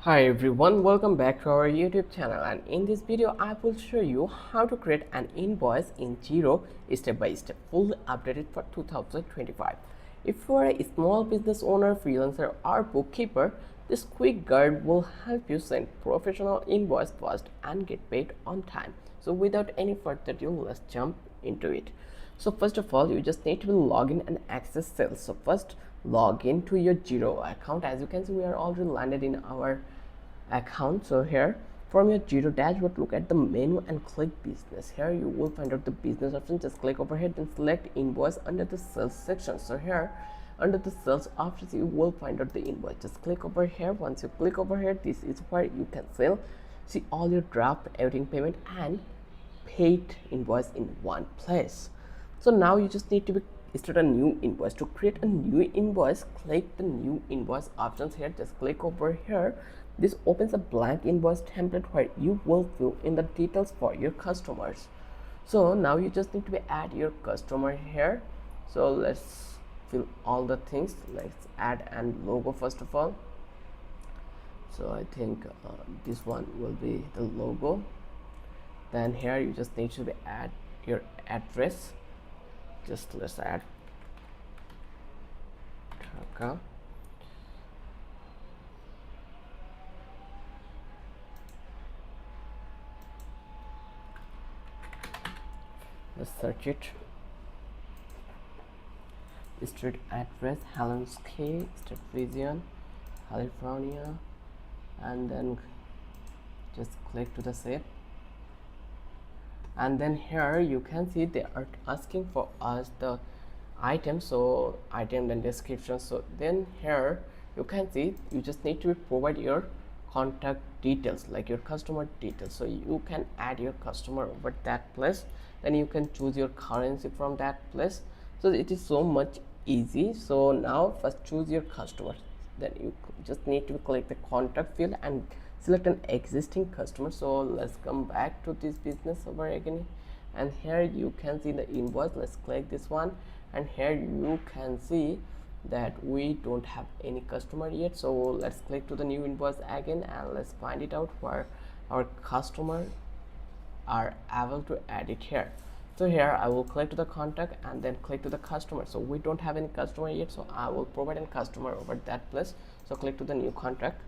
Hi everyone, welcome back to our YouTube channel, and in this video I will show you how to create an invoice in Xero step by step, fully updated for 2025. If you are a small business owner, freelancer or bookkeeper, this quick guide will help you send professional invoice fast and get paid on time. So without any further ado, let's jump into it. So first of all, you just need to log in and access sales. So first log into your Xero account. As you can see, we are already landed in our account. So here from your Xero dashboard, look at the menu and click business. Here you will find out the business option. Just click over here, then select invoice under the sales section. So here under the sales options, you will find out the invoice. Just click over here. Once you click over here, this is where you can see all your draft, awaiting payment and paid invoice in one place. So now you just need to start a new invoice. To create a new invoice, click the new invoice options here. Just click over here. This opens a blank invoice template where you will fill in the details for your customers. So now you just need to add your customer here. So let's fill all the things. Let's add an logo first of all. So I think this one will be the logo. Then here you just need to add your address. Just let's add Dhaka. Let's search it. Street address Helsinki, State Region, California, and then just click to the save. And then here you can see they are asking for us the item, so item and description. So then here you can see you just need to provide your contact details, like your customer details. So you can add your customer over that place, then you can choose your currency from that place. So it is so much easy. So now first choose your customer, then you just need to click the contact field and select an existing customer. So let's come back to this business over again, and here you can see the invoice. Let's click this one, and here you can see that we don't have any customer yet. So let's click to the new invoice again, and let's find it out where our customer are able to add it here. So here I will click to the contact and then click to the customer. So we don't have any customer yet, so I will provide a customer over that place. So click to the new contact,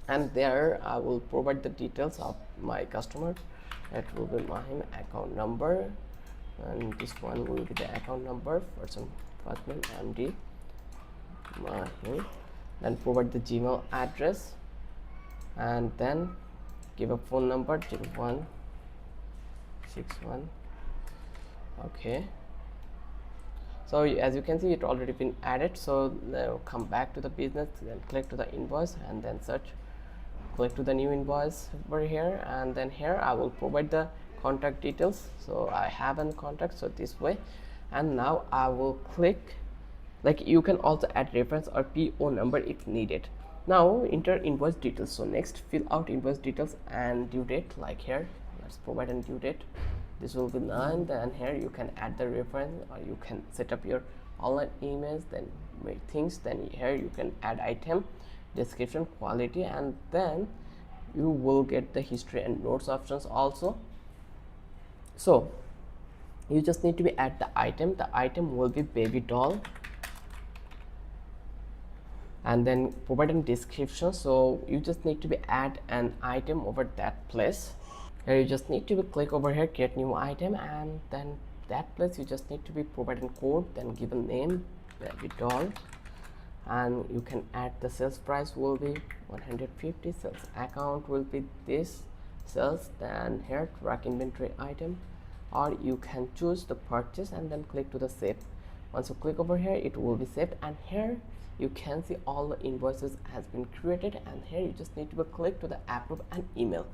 and there I will provide the details of my customer. That will be my account number, and this one will be the account number, first name MD Mahim. Then provide the Gmail address, and then give a phone number 0161. okay, so as you can see it already been added. So now come back to the business, then click to the invoice and then search, click to the new invoice over here, and then here I will provide the contact details. So I have a contact, so this way. And now I will click, like you can also add reference or PO number if needed. Now enter invoice details. So next fill out invoice details and due date. Like here let's provide a due date, this will be 9. Then here you can add the reference, or you can set up your online emails, then make things. Then here you can add item, description, quality, and then you will get the history and notes options also. So you just need to add the item. The item will be baby doll, and then provide a description. So you just need to add an item over that place. Here you just need to click over here, create new item, and then that place you just need to be providing code, then give a name baby doll, and you can add the sales price will be 150, sales account will be this sales, then here track inventory item, or you can choose the purchase and then click to the save. Once you click over here it will be saved, and here you can see all the invoices has been created, and here you just need to click to the approve and email.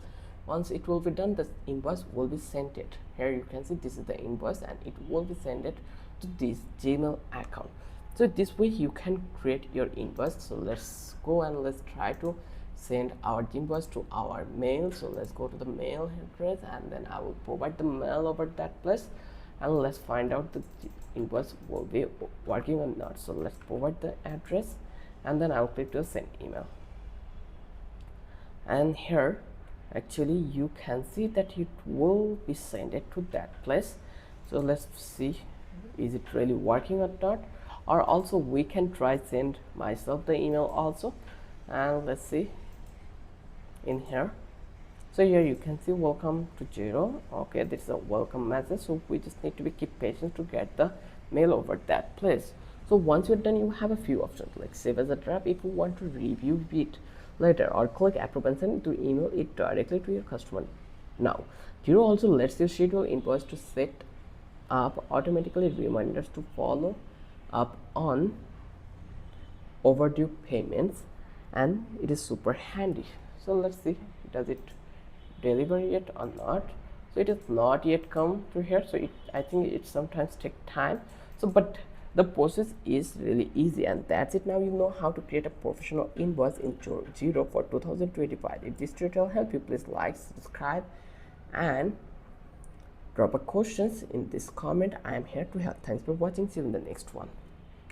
Once it will be done, the invoice will be sent it. Here you can see this is the invoice and it will be sent it to this Gmail account. So this way you can create your invoice. So let's go and let's try to send our invoice to our mail. So let's go to the mail address, and then I will provide the mail over that place, and let's find out the invoice will be working or not. So let's provide the address, and then I will click to send email. and here actually you can see that it will be sent it to that place. So let's see, is it really working or not? Or also we can try send myself the email also, and let's see in here. So here you can see welcome to Xero. Okay, this is a welcome message, so we just need to be keep patient to get the mail over that place. So once you're done, you have a few options like save as a draft if you want to review it later, or click approve and send to email it directly to your customer. Now Xero also lets you schedule invoice to set up automatically reminders to follow up on overdue payments, and it is super handy. So let's see, does it deliver yet or not? So it has not yet come to here, so I think it sometimes take time. So but the process is really easy, and that's it. Now you know how to create a professional invoice in Xero for 2025. If this tutorial helped you, please like, subscribe, and drop a questions in this comment. I am here to help. Thanks for watching. See you in the next one.